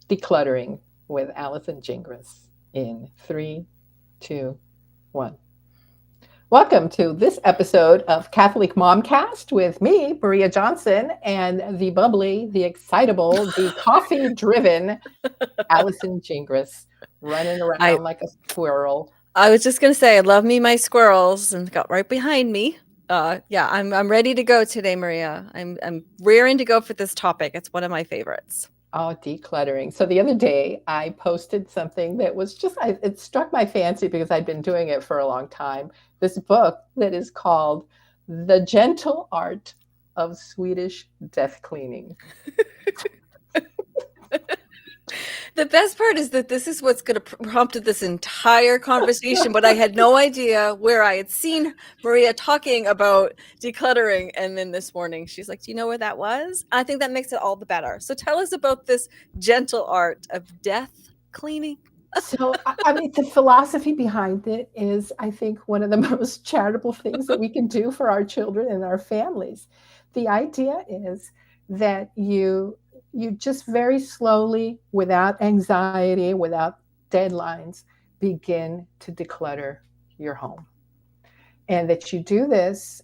Decluttering with Allison Gingras in 3, 2, 1. Welcome to this episode of Catholic Momcast with me, Maria Johnson, and the bubbly, the excitable, the coffee driven Allison Gingras running I around like a squirrel. I was just gonna say I love me my squirrels and got right behind me. Yeah, I'm ready to go today, Maria. I'm rearing to go for this topic. It's one of my favorites. Oh, decluttering. So the other day I posted something that was it struck my fancy because I'd been doing it for a long time. This book that is called The Gentle Art of Swedish Death Cleaning. The best part is that this is what's going to prompted this entire conversation, but I had no idea where I had seen Maria talking about decluttering. And then this morning, she's like, "Do you know where that was?" I think that makes it all the better. So tell us about this gentle art of death cleaning. So, the philosophy behind it is, I think, one of the most charitable things that we can do for our children and our families. The idea is that you just very slowly, without anxiety, without deadlines, begin to declutter your home, and that you do this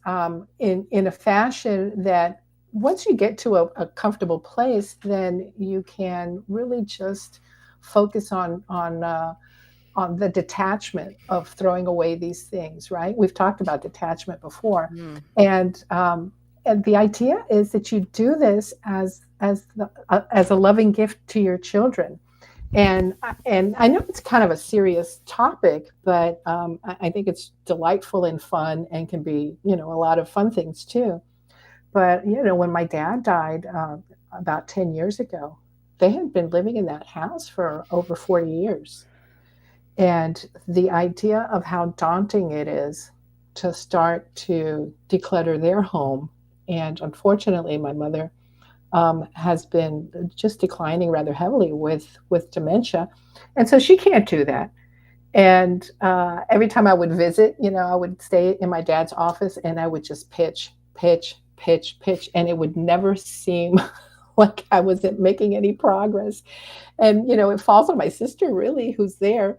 in a fashion that once you get to a comfortable place, then you can really just focus on the detachment of throwing away these things. Right? We've talked about detachment before, Mm. and the idea is that you do this as a loving gift to your children. And I know it's kind of a serious topic, but I think it's delightful and fun, and can be, a lot of fun things too. But when my dad died about 10 years ago, they had been living in that house for over 40 years, and the idea of how daunting it is to start to declutter their home. And unfortunately, my mother has been just declining rather heavily with dementia, and so she can't do that. And every time I would visit, I would stay in my dad's office, and I would just pitch, pitch, pitch, pitch, and it would never seem like I wasn't making any progress. And it falls on my sister, really, who's there.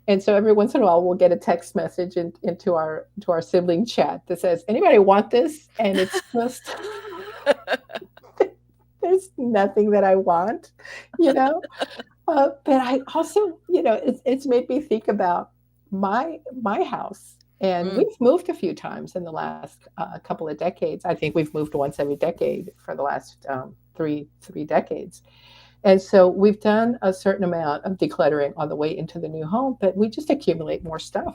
And so every once in a while, we'll get a text message into our sibling chat that says, "Anybody want this?" And it's just there's nothing that I want, you know. But I also, it's made me think about my house, and Mm. we've moved a few times in the last couple of decades. I think we've moved once every decade for the last three decades. And so we've done a certain amount of decluttering on the way into the new home, but we just accumulate more stuff.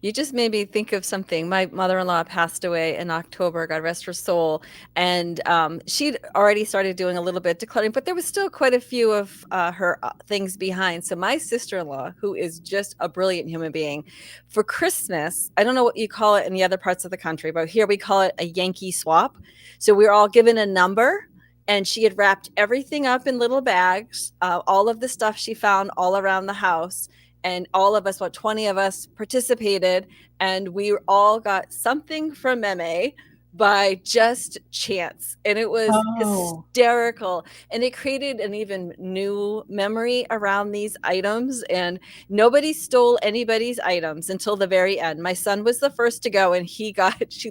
You just made me think of something. My mother-in-law passed away in October, God rest her soul, and she'd already started doing a little bit decluttering, but there was still quite a few of her things behind. So my sister-in-law, who is just a brilliant human being, for Christmas, I don't know what you call it in the other parts of the country, but here we call it a Yankee swap. So we were all given a number. And she had wrapped everything up in little bags, all of the stuff she found all around the house, and all of us, what, 20 of us participated, and we all got something from Meme by just chance, and it was Oh, hysterical, and it created an even new memory around these items. And nobody stole anybody's items until the very end. My son was the first to go, and she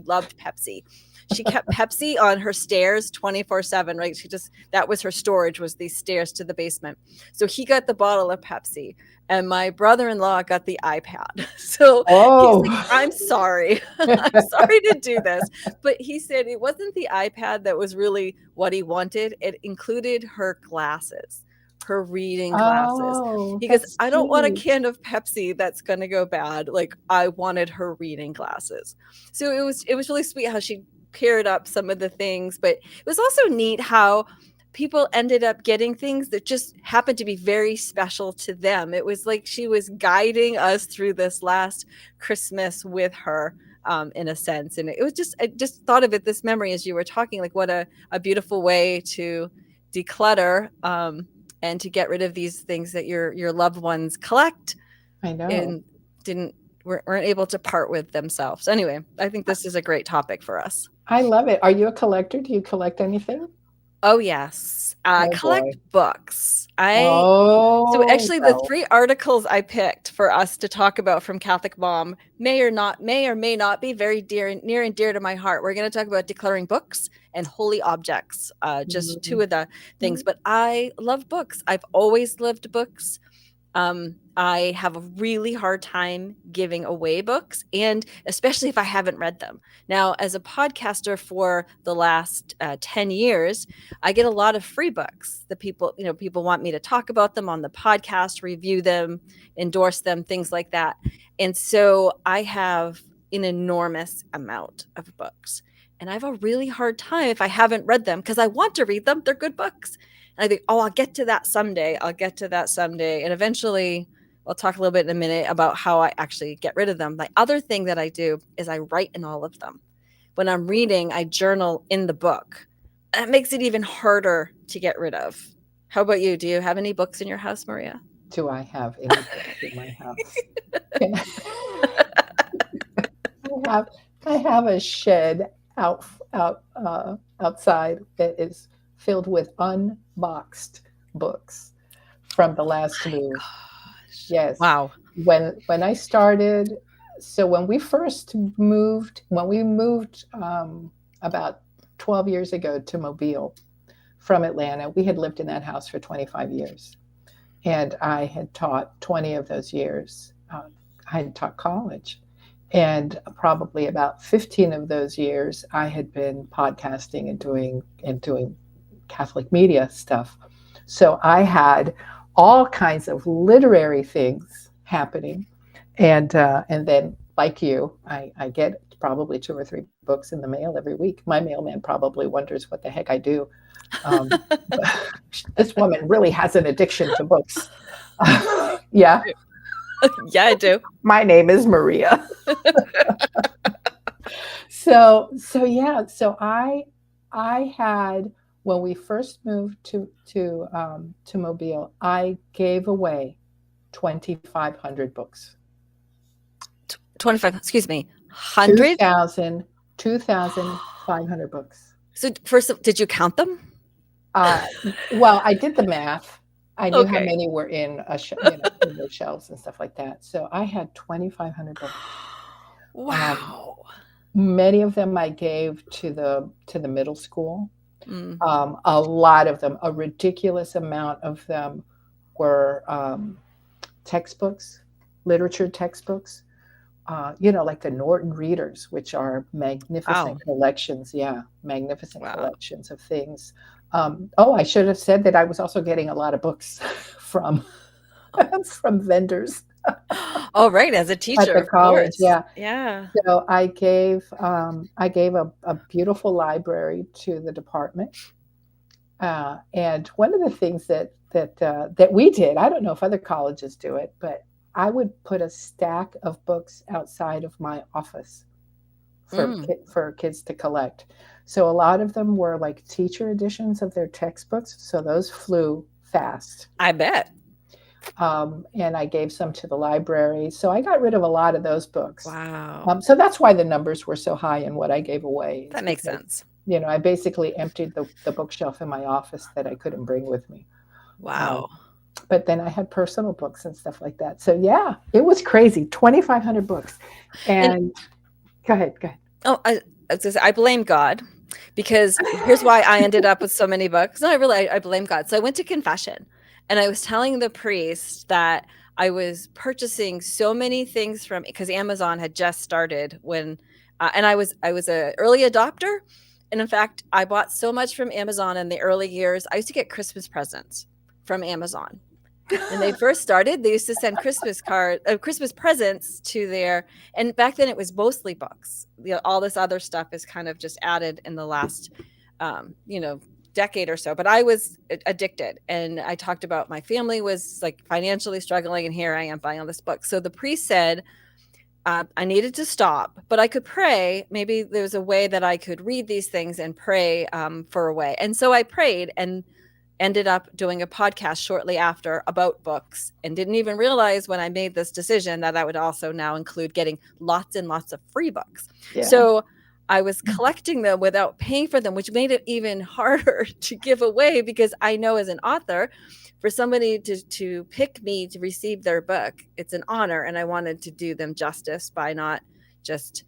loved Pepsi. She kept Pepsi on her stairs 24/7, right? That was her storage, was these stairs to the basement. So he got the bottle of Pepsi, and my brother-in-law got the iPad. So he's oh. like, "I'm sorry. I'm sorry to do this." But he said it wasn't the iPad that was really what he wanted. It included her glasses, her reading glasses. Oh, He goes, that's "I don't want a sweet. can of Pepsi that's going to go bad. Like, I wanted her reading glasses." So it was really sweet how she paired up some of the things, but it was also neat how people ended up getting things that just happened to be very special to them. It was like she was guiding us through this last Christmas with her, in a sense. And I just thought of it, this memory, as you were talking, like what a beautiful way to declutter, and to get rid of these things that your loved ones collect I know. and didn't weren't able to part with themselves. Anyway, I think this is a great topic for us. I love it. Are you a collector? Do you collect anything? Oh, yes. Oh Collect boy. books. So Oh actually the well. 3 articles I picked for us to talk about from Catholic Mom may or may not be very near and dear to my heart. We're gonna talk about declaring books and holy objects, just 2 of the things, Mhm. but I love books. I've always loved books. I have a really hard time giving away books, and especially if I haven't read them. Now, as a podcaster for the last 10 years, I get a lot of free books that people want me to talk about them on the podcast, review them, endorse them, things like that. And so I have an enormous amount of books. And I have a really hard time if I haven't read them because I want to read them. They're good books. And I think, oh, I'll get to that someday. I'll get to that someday. And eventually, I'll talk a little bit in a minute about how I actually get rid of them. The other thing that I do is I write in all of them. When I'm reading, I journal in the book. That makes it even harder to get rid of. How about you? Do you have any books in your house, Maria? Do I have any books in my house? Can I have I have a shed outside that is filled with unboxed books from the last move. Gosh. Yes. Wow. When I started, so when we first moved, when we moved about 12 years ago to Mobile from Atlanta, we had lived in that house for 25 years. And I had taught 20 of those years. I had taught college. And probably about 15 of those years, I had been podcasting and doing Catholic media stuff. So I had all kinds of literary things happening, and then like you, I get probably 2 or 3 books in the mail every week. My mailman probably wonders what the heck I do. Um, this woman really has an addiction to books. Yeah, Yeah, I do. my name is Maria. So yeah, so I had when we first moved to Mobile, I gave away 2,500 books. 25, excuse me, 100? 2,500 books. So first, did you count them? Uh, well, I did the math. I knew how Okay. many were in the shelves and stuff like that. So I had 2,500 books. Um, Wow. Many of them I gave to the middle school. Mm. A lot of them, a ridiculous amount of them, were textbooks, literature textbooks. Like the Norton Readers, which are magnificent Wow. collections. Yeah, magnificent Wow. collections of things. Oh, I should have said that I was also getting a lot of books from from vendors Oh, right, as a at teacher, the of college. course. Yeah. Yeah. So I gave a beautiful library to the department, and one of the things that we did, I don't know if other colleges do it, but I would put a stack of books outside of my office Mm, for kids to collect. So a lot of them were like teacher editions of their textbooks, so those flew fast. I bet. And I gave some to the library, so I got rid of a lot of those books. Wow. So that's why the numbers were so high in what I gave away. Is That makes because sense. I basically emptied the bookshelf in my office that I couldn't bring with me. Um, Wow. but then I had personal books and stuff like that. So yeah, it was crazy. 2,500 books. And And go ahead, go ahead. oh, I was gonna say, I blame God because here's why I ended up with so many books. No, I blame God. So I went to confession and I was telling the priest that I was purchasing so many things from because Amazon had just started and I was a early adopter. And in fact, I bought so much from Amazon in the early years. I used to get Christmas presents from Amazon. When they first started, they used to send Christmas presents to their, and back then it was mostly books. All this other stuff is kind of just added in the last, um, you know, decade or so. But I was addicted, and I talked about my family was like financially struggling, and here I am buying all this book. So the priest said I needed to stop, but I could pray. Maybe there's a way that I could read these things and pray for a way. And so I prayed and ended up doing a podcast shortly after about books and didn't even realize when I made this decision that I would also now include getting lots and lots of free books. Yeah. So I was collecting them without paying for them, which made it even harder to give away, because I know as an author, for somebody to pick me to receive their book, it's an honor, and I wanted to do them justice by not just.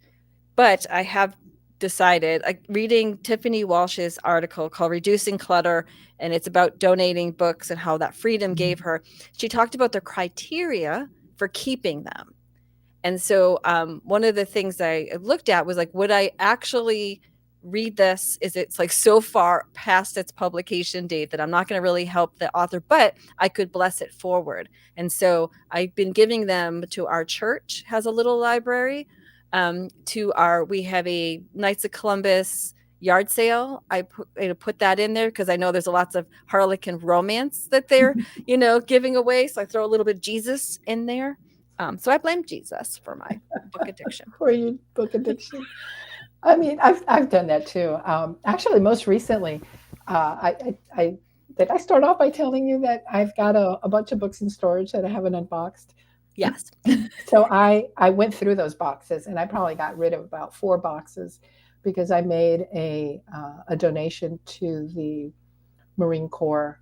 But I have decided, like, reading Tiffany Walsh's article called Reducing Clutter, and it's about donating books and how that freedom gave her. She talked about the criteria for keeping them. And so one of the things I looked at was like, would I actually read this? Is it's like so far past its publication date that I'm not going to really help the author, but I could bless it forward. And so I've been giving them to our church, has a little library. We have a Knights of Columbus yard sale. I put that in there because I know there's lots of Harlequin romance that they're giving away. So I throw a little bit of Jesus in there. So I blame Jesus for my book addiction. For your book addiction. I mean, I've done that too. Actually, most recently, I did I start off by telling you that I've got a bunch of books in storage that I haven't unboxed. Yes. So I went through those boxes, and I probably got rid of about 4 boxes because I made a donation to the Marine Corps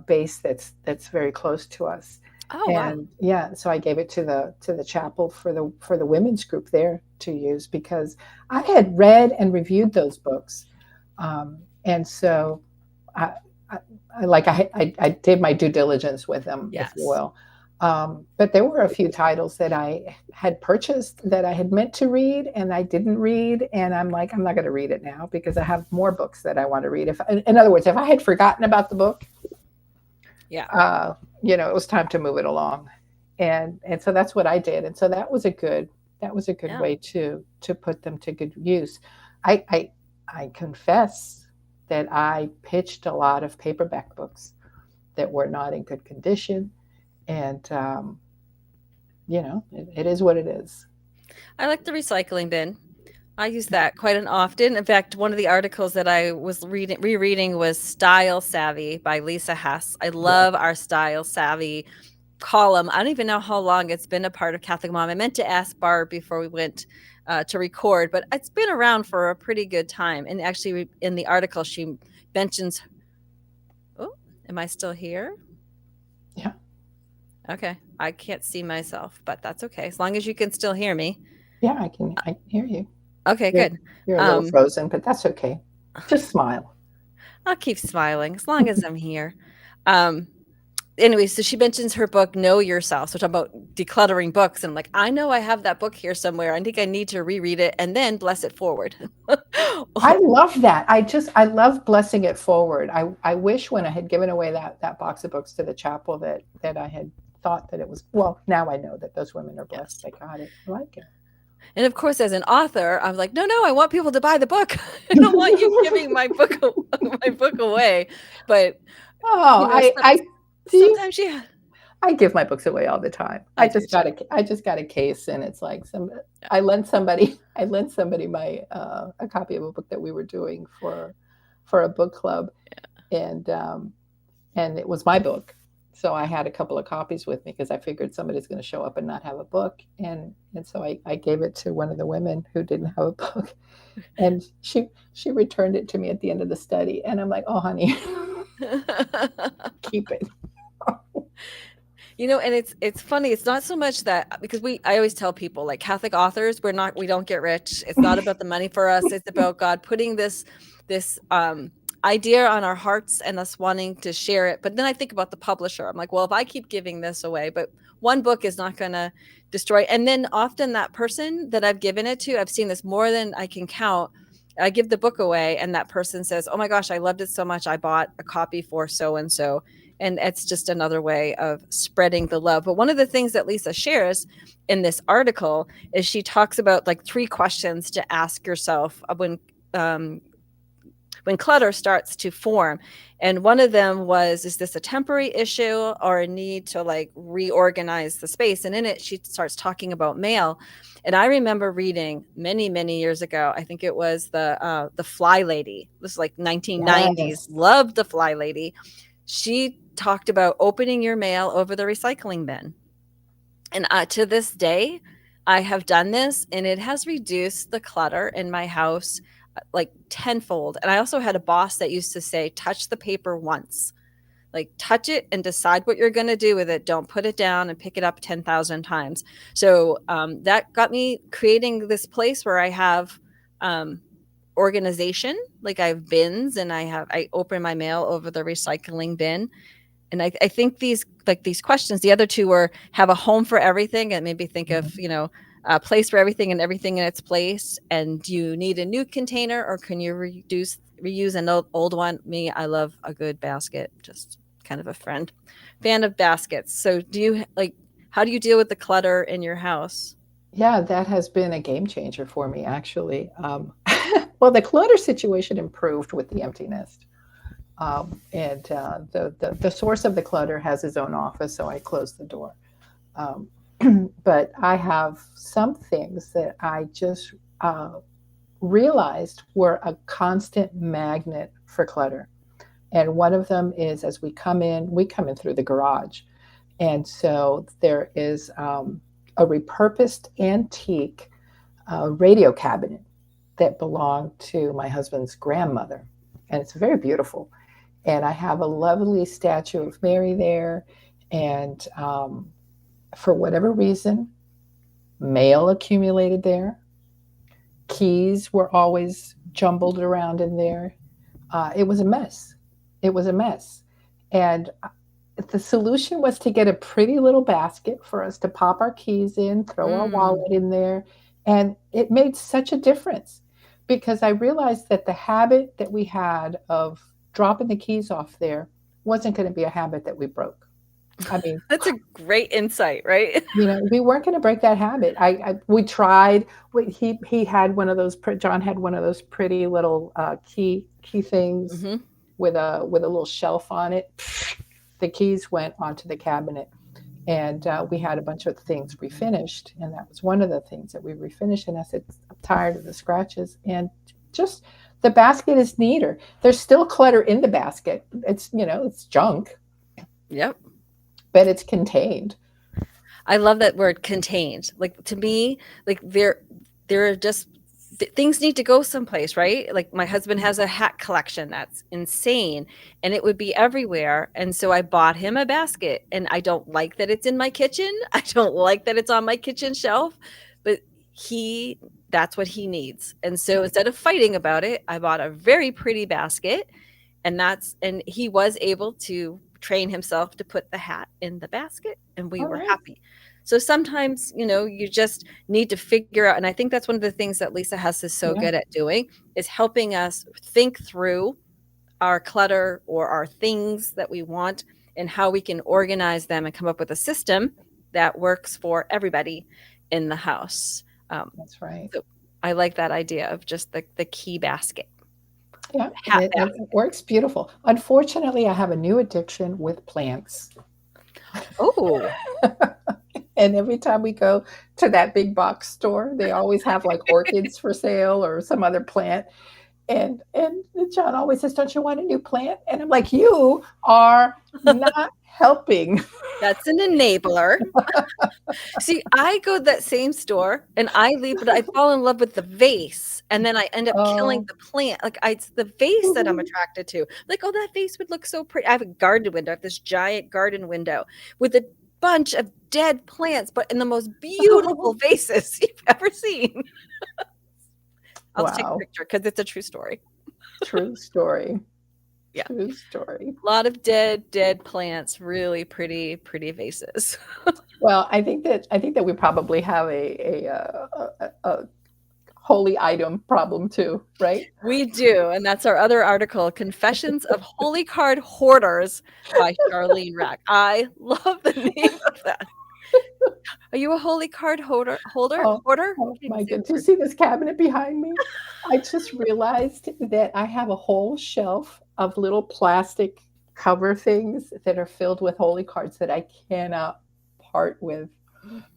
base that's very close to us. Oh, wow. And yeah, so I gave it to the chapel for the women's group there to use because I had read and reviewed those books, and so I, I did my due diligence with them, Yes. if you will. But there were a few titles that I had purchased that I had meant to read and I didn't read, and I'm like, I'm not going to read it now because I have more books that I want to read. If, in other words, if I had forgotten about the book, yeah, it was time to move it along, and so that's what I did, and so that was a good Yeah. way to put them to good use. I confess that I pitched a lot of paperback books that were not in good condition, and it is what it is. I like the recycling bin. I use that quite an often. In fact, one of the articles that I was rereading was Style Savvy by Lisa Hess. I Yeah. love our Style Savvy column. I don't even know how long it's been a part of Catholic Mom. I meant to ask Barb before we went to record, but it's been around for a pretty good time. And actually, in the article, she mentions, oh, am I still here? Yeah. Okay. I can't see myself, but that's okay. As long as you can still hear me. Yeah, I can hear you. Okay, You're, good. you're a little frozen, but that's okay. Just smile. I'll keep smiling as long as I'm here. Anyway, so she mentions her book, Know Yourself. So talking about decluttering books. And I'm like, I know I have that book here somewhere. I think I need to reread it and then bless it forward. I love that. I love blessing it forward. I wish when I had given away that box of books to the chapel that I had thought that it was, well, now I know that those women are blessed. They got it. I like it. And of course, as an author, I'm like, no, I want people to buy the book. I don't want you giving my book away. But sometimes I give my books away all the time. I just got a case, and it's like I lent somebody my a copy of a book that we were doing for a book club, and it was my book. So I had a couple of copies with me because I figured somebody's going to show up and not have a book, and so I gave it to one of the women who didn't have a book, and she returned it to me at the end of the study, and I'm like, oh honey, keep it. And it's funny. It's not so much that, because I always tell people, like, Catholic authors, we don't get rich. It's not about the money for us. It's about God putting this idea on our hearts and us wanting to share it. But then I think about the publisher. I'm like, well, if I keep giving this away, but one book is not going to destroy. And then often that person that I've given it to, I've seen this more than I can count. I give the book away and that person says, oh my gosh, I loved it so much. I bought a copy for so-and-so. And it's just another way of spreading the love. But one of the things that Lisa shares in this article is she talks about like 3 questions to ask yourself when clutter starts to form. And one of them was, is this a temporary issue or a need to like reorganize the space? And in it, she starts talking about mail. And I remember reading many, many years ago, I think it was the Fly Lady. It was like 1990s. Yes. Loved the Fly Lady. She talked about opening your mail over the recycling bin. And to this day, I have done this and it has reduced the clutter in my house like tenfold. And I also had a boss that used to say, touch the paper once. Like, touch it and decide what you're going to do with it. Don't put it down and pick it up 10,000 times. So that got me creating this place where I have um, organization. Like, I have bins, and I open my mail over the recycling bin. And I think these questions, the other two were have a home for everything, and maybe think of, a place for everything and everything in its place. And do you need a new container, or can you reuse an old one? Me, I love a good basket. Just kind of a fan of baskets. So how do you deal with the clutter in your house? Yeah, that has been a game changer for me, actually. Well, the clutter situation improved with the empty nest. And the source of the clutter has his own office, so I closed the door. Um, but I have some things that I just realized were a constant magnet for clutter. And one of them is as we come in through the garage. And so there is a repurposed antique radio cabinet that belonged to my husband's grandmother. And it's very beautiful. And I have a lovely statue of Mary there. And for whatever reason, mail accumulated there. Keys were always jumbled around in there. It was a mess. It was a mess. And the solution was to get a pretty little basket for us to pop our keys in, throw our Mm, wallet in there. And it made such a difference because I realized that the habit that we had of dropping the keys off there wasn't going to be a habit that we broke. I mean, that's a great insight, right? we weren't going to break that habit. We tried. He had one of those. John had one of those pretty little key things Hmm. with a little shelf on it. The keys went onto the cabinet, and we had a bunch of things refinished, and that was one of the things that we refinished. And I said, I'm tired of the scratches, and just the basket is neater. There's still clutter in the basket. It's junk, Yep. but it's contained. I love that word contained. Like, to me, like there are just things need to go someplace, right? Like, my husband has a hat collection that's insane, and it would be everywhere. And so I bought him a basket, and I don't like that it's in my kitchen. I don't like that it's on my kitchen shelf, but he that's what he needs. And so instead of fighting about it, I bought a very pretty basket, and he was able to train himself to put the hat in the basket, and we All were right. happy. So sometimes, you just need to figure out, and I think that's one of the things that Lisa Hess is so Yeah. good at doing, is helping us think through our clutter or our things that we want, and how we can organize them and come up with a system that works for everybody in the house. That's right. So I like that idea of just the key basket, Yeah, hat it basket. works beautiful. Unfortunately, I have a new addiction with plants. Oh, And every time we go to that big box store, they always have like orchids for sale or some other plant. And John always says, "Don't you want a new plant?" And I'm like, "You are not helping." that's an enabler. See, I go to that same store and I leave, but I fall in love with the vase, and then I end up killing Oh, the plant. Like, it's the vase that I'm mhm. attracted to. Like, oh, that vase would look so pretty. I have a garden window. I have this giant garden window with a bunch of dead plants, but in the most beautiful vases you've ever seen. I'll just take a Wow, picture because it's a true story. true story. Yeah. True story. A lot of dead plants, really pretty, pretty vases. Well, I think that we probably have a holy item problem too, right? We do, and that's our other article, Confessions of Holy Card Hoarders by Charlene Rack. I love the name of that. Are you a holy card holder? Holder? Oh, Hoarder? I oh can't even my say the goodness. Do you word. see this cabinet behind me? I just realized that I have a whole shelf of little plastic cover things that are filled with holy cards that I cannot part with.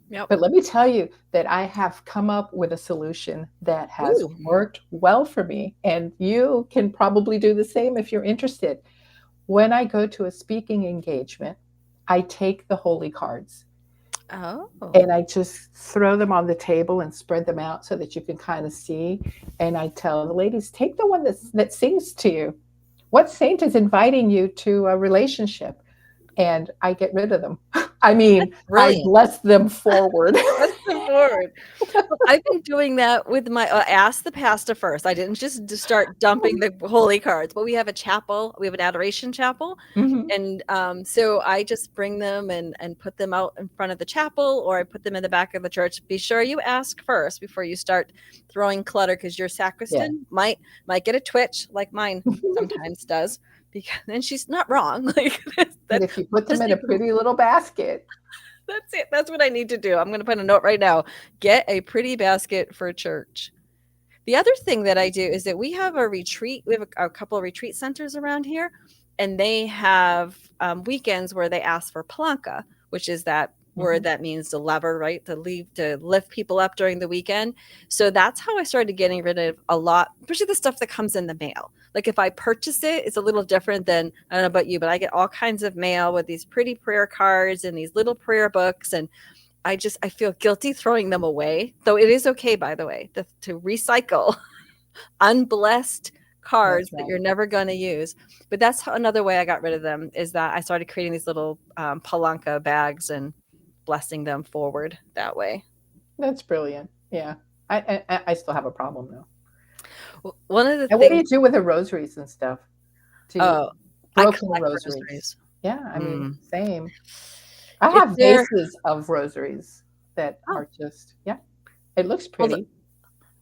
Yep. But let me tell you that I have come up with a solution that has Ooh. worked well for me, and you can probably do the same if you're interested. When I go to a speaking engagement, I take the holy cards Oh. And I just throw them on the table and spread them out so that you can kind of see. And I tell the ladies, take the one that sings to you. What saint is inviting you to a relationship? And I get rid of them. I mean, I Brilliant. bless them forward. Bless them forward. Well, I've been doing that with my ask the pastor first. I didn't just start dumping the holy cards, but we have a chapel. We have an adoration chapel, Mhm. and so I just bring them and put them out in front of the chapel, or I put them in the back of the church. Be sure you ask first before you start throwing clutter, because your Yeah. sacristan might get a twitch like mine sometimes does. Because and she's not wrong. Like But that. if you put them Just in a pretty little basket, that's it. That's what I need to do. I'm going to put a note right now. Get a pretty basket for church. The other thing that I do is that we have a retreat. We have a couple of retreat centers around here, and they have weekends where they ask for palanca, which is that word mhm, that means to lever, right? To lift people up during the weekend. So that's how I started getting rid of a lot, especially the stuff that comes in the mail. Like if I purchase it, it's a little different than, I don't know about you, but I get all kinds of mail with these pretty prayer cards and these little prayer books, and I feel guilty throwing them away. Though it is okay, by the way, to recycle unblessed cards that's that you're right. never going to use. But that's another way I got rid of them, is that I started creating these little palanca bags and blessing them forward that way. That's brilliant. Yeah. I still have a problem though. One of the And what do things, you do with the rosaries and stuff? Do you oh, I broken collect rosaries? rosaries. Yeah, I mean, Mm. same. I If have they're, vases of rosaries that oh, are just, yeah, it looks well, pretty.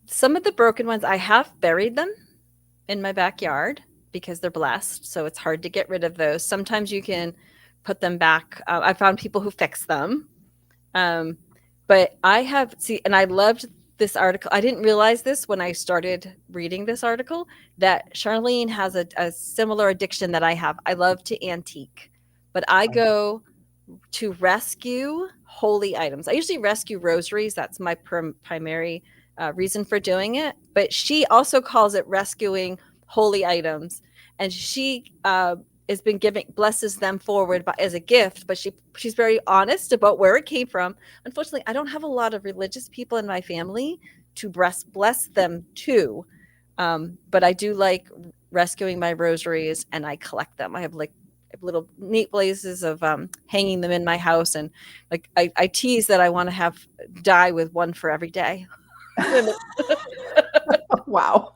some of the broken ones, I have buried them in my backyard because they're blessed. So it's hard to get rid of those. Sometimes you can put them back. I found people who fix them. Um, but I have see, and I loved this article. I didn't realize this when I started reading this article, that Charlene has a similar addiction that I have. I love to antique, but I go to rescue holy items. I usually rescue rosaries. That's my primary reason for doing it. But she also calls it rescuing holy items, and she has been giving blesses them forward as a gift. But she's very honest about where it came from. Unfortunately, I don't have a lot of religious people in my family to bless them to. But I do like rescuing my rosaries, and I collect them. I have like little neat places of hanging them in my house, and like I tease that I want to have die with one for every day. Wow.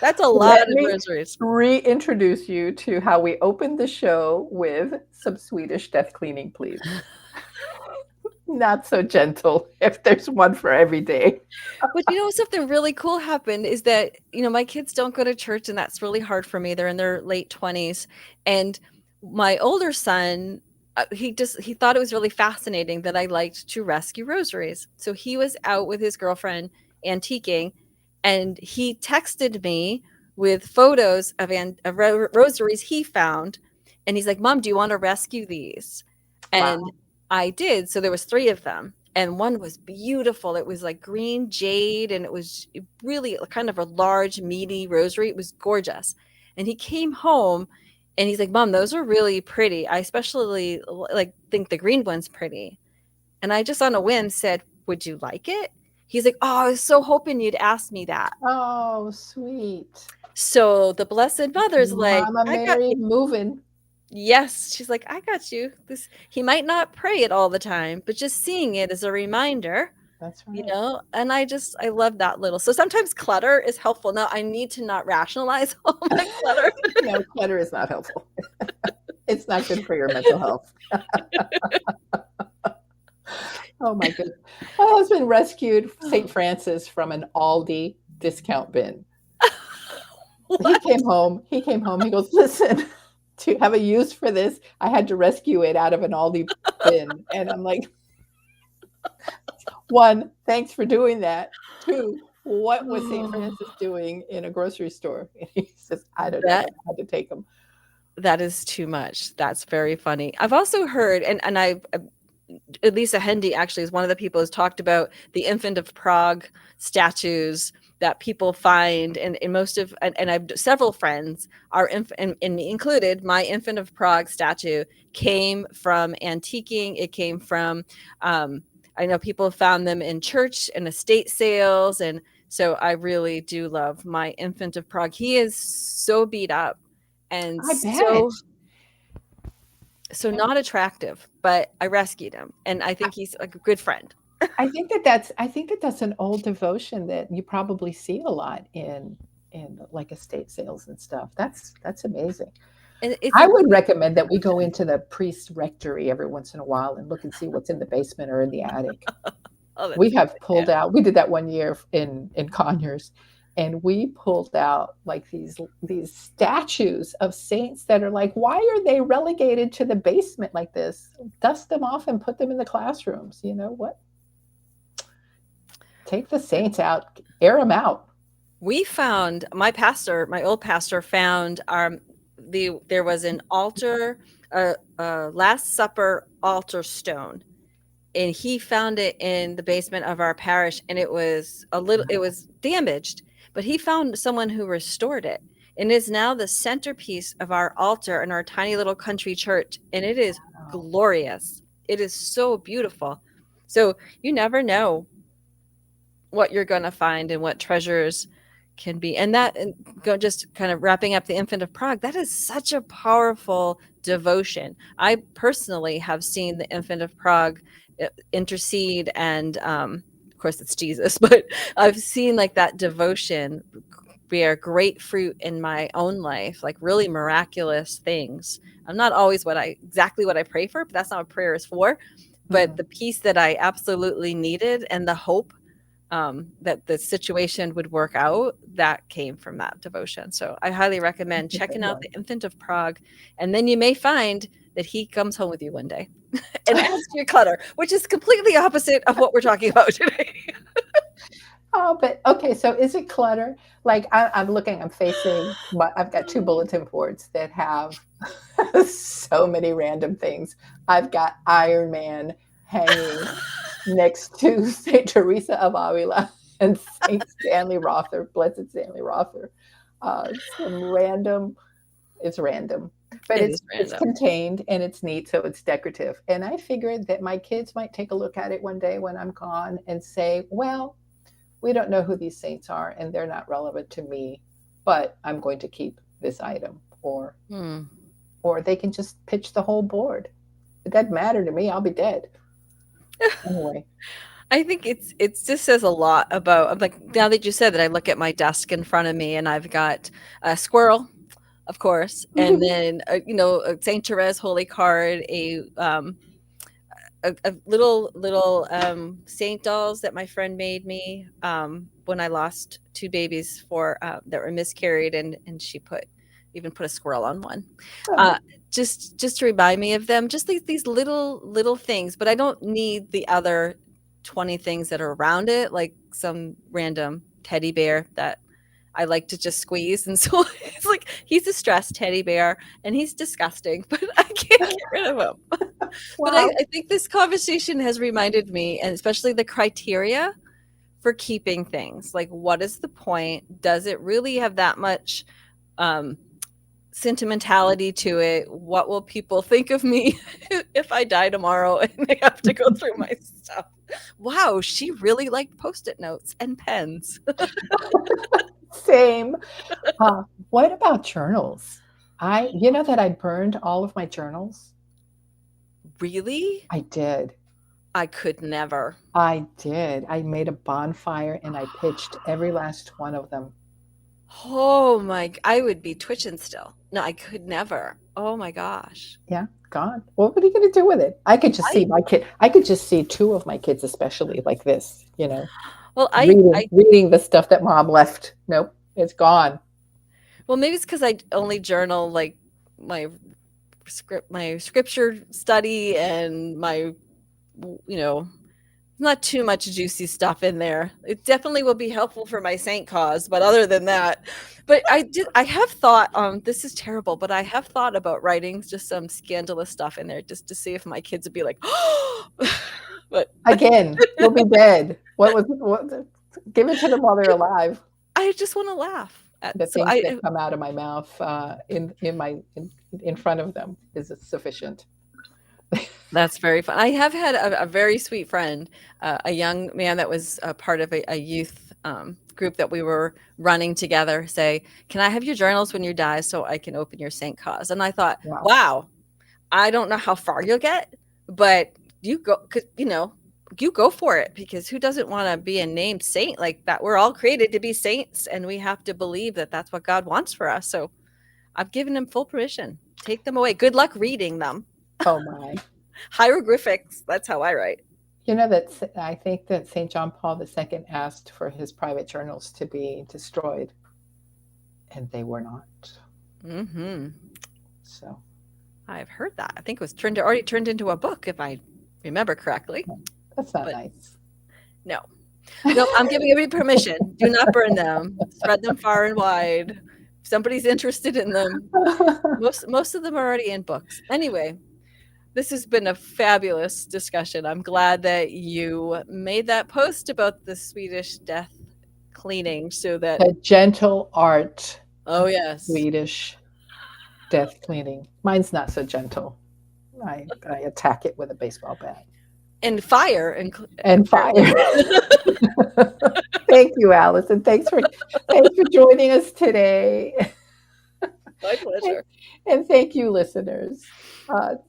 That's a lot Let of me rosaries. reintroduce you to how we opened the show with some Swedish death cleaning, please. Not so gentle if there's one for every day. But something really cool happened is that, my kids don't go to church, and that's really hard for me. They're in their late 20s. And my older son, he thought it was really fascinating that I liked to rescue rosaries. So he was out with his girlfriend antiquing, and he texted me with photos of rosaries he found. And he's like, "Mom, do you want to rescue these?" And Wow. I did. So there was three of them, and one was beautiful. It was like green jade, and it was really kind of a large, meaty rosary. It was gorgeous. And he came home, and he's like, "Mom, those are really pretty. I especially like think the green one's pretty." And I just on a whim said, "Would you like it?" He's like, "Oh, I was so hoping you'd ask me that." Oh, sweet. So the Blessed Mother's like, Mama "I got Mary moving. Yes, she's like, "I got you." This He might not pray it all the time, but just seeing it as a reminder, That's right. and I love that little. So sometimes clutter is helpful. Now I need to not rationalize all my clutter. No, clutter is not helpful. It's not good for your mental health. Oh my goodness. My husband rescued St. Francis from an Aldi discount bin. He What? came home. He came home. He goes, listen, to have a use for this, I had to rescue it out of an Aldi bin. And I'm like, one, thanks for doing that. Two, what was St. Oh, Francis doing in a grocery store? And he says, I don't know, that but I had to take him. that is too much. That's very funny. I've also heard, and I Elisa Hendy actually is one of the people who's talked about the Infant of Prague statues that people find, and most of, and I've several friends, and me included, my Infant of Prague statue came from antiquing. It came from, I know people found them in church and estate sales, and so I really do love my Infant of Prague. He is so beat up and I bet. so not attractive, but I rescued him, and I think he's like a good friend. I think that that's an old devotion that you probably see a lot in like estate sales and stuff. That's amazing. And it's I a would recommend that we go into the priest's rectory every once in a while and look and see what's in the basement or in the attic. oh, We that's have yeah. pulled out. We did that one year in Conyers, and we pulled out like these statues of saints that are like, why are they relegated to the basement like this? Dust them off and put them in the classrooms. You know what? Take the saints out, air them out. We found, my old pastor found there was an altar, Last Supper altar stone, and he found it in the basement of our parish, and it was damaged, but he found someone who restored it, and is now the centerpiece of our altar in our tiny little country church, and it is Wow. glorious. It is so beautiful. So you never know what you're going to find and what treasures can be. And that, and go just kind of wrapping up the Infant of Prague, that is such a powerful devotion. I personally have seen the Infant of Prague intercede, and of course it's Jesus, but I've seen like that devotion bear great fruit in my own life, like really miraculous things. I'm not always exactly what I pray for, but that's not what prayer is for. But Mhm. the peace that I absolutely needed, and the hope that the situation would work out, that came from that devotion. So I highly recommend That's a good checking out one. the Infant of Prague, and then you may find that he comes home with you one day and adds to your clutter, which is completely opposite of what we're talking about today. Oh, but okay. So is it clutter? Like I'm looking, I'm facing, but I've got two bulletin boards that have so many random things. I've got Iron Man hanging next to Saint Teresa of Avila and Saint Stanley Rother, Blessed Stanley Rother. Some random, it's random, but It is it's random. contained and it's neat, so it's decorative. And I figured that my kids might take a look at it one day when I'm gone and say, well, we don't know who these saints are and they're not relevant to me, but I'm going to keep this item. Hmm. Or they can just pitch the whole board. It doesn't matter to me. I'll be dead. Anyway. I think it's just says a lot about, I'm like, now that you said that, I look at my desk in front of me, and I've got a squirrel, of course, and then a Saint Therese holy card, a little saint dolls that my friend made me when I lost two babies for that were miscarried, and she put a squirrel on one, Oh, uh, just to remind me of them. Just these little things, but I don't need the other 20 things that are around it, like some random teddy bear that I like to just squeeze. And so it's like he's a stressed teddy bear, and he's disgusting, but I can't get rid of him. But wow. I think this conversation has reminded me, and especially the criteria for keeping things. Like, what is the point? Does it really have that much um, sentimentality to it? What will people think of me if I die tomorrow and they have to go through my stuff? Wow, she really liked post-it notes and pens. Same. What about journals? You know that I burned all of my journals? Really? I did. I could never. I did. I made a bonfire and I pitched every last one of them. Oh my, I would be twitching still. No, I could never. Oh my gosh. Yeah, gone. Well, what are you going to do with it? I could just see I my kid. I could just see two of my kids, especially like this, well, reading the stuff that mom left. Nope, it's gone. well, maybe it's because I only journal like my my scripture study, and my, you know, not too much juicy stuff in there. It definitely will be helpful for my saint cause, but other than that, but I have thought, this is terrible, but I have thought about writing just some scandalous stuff in there just to see if my kids would be like, oh, but Again, you'll be dead. What was what? Give it to them while they're alive. I just want to laugh. The So things that come out of my mouth in front of them is sufficient. That's very fun. I have had a very sweet friend, a young man that was a part of a youth group that we were running together, say, "Can I have your journals when you die so I can open your Saint cause?" And I thought, Wow. wow, I don't know how far you'll get, but you go, 'cause, you go for it, because who doesn't want to be a named saint like that? We're all created to be saints, and we have to believe that that's what God wants for us. So I've given him full permission. Take them away. Good luck reading them. Oh my. Hieroglyphics. That's how I write. You know that I think that St. John Paul II asked for his private journals to be destroyed, and they were not. Mm-hmm. So I've heard that. I think it was already turned into a book, if I remember correctly. that's not But nice. no, no, I'm giving everybody permission. Do not burn them. Spread them far and wide. If somebody's interested in them, most of them are already in books. Anyway, this has been a fabulous discussion. I'm glad that you made that post about the Swedish death cleaning, so that, The gentle art oh of yes, Swedish death cleaning. Mine's not so gentle. I attack it with a baseball bat and fire and apparently. fire. Thank you, Allison. Thanks for joining us today. My pleasure. And thank you, listeners.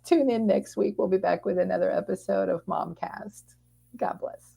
Tune in next week. We'll be back with another episode of Momcast. God bless.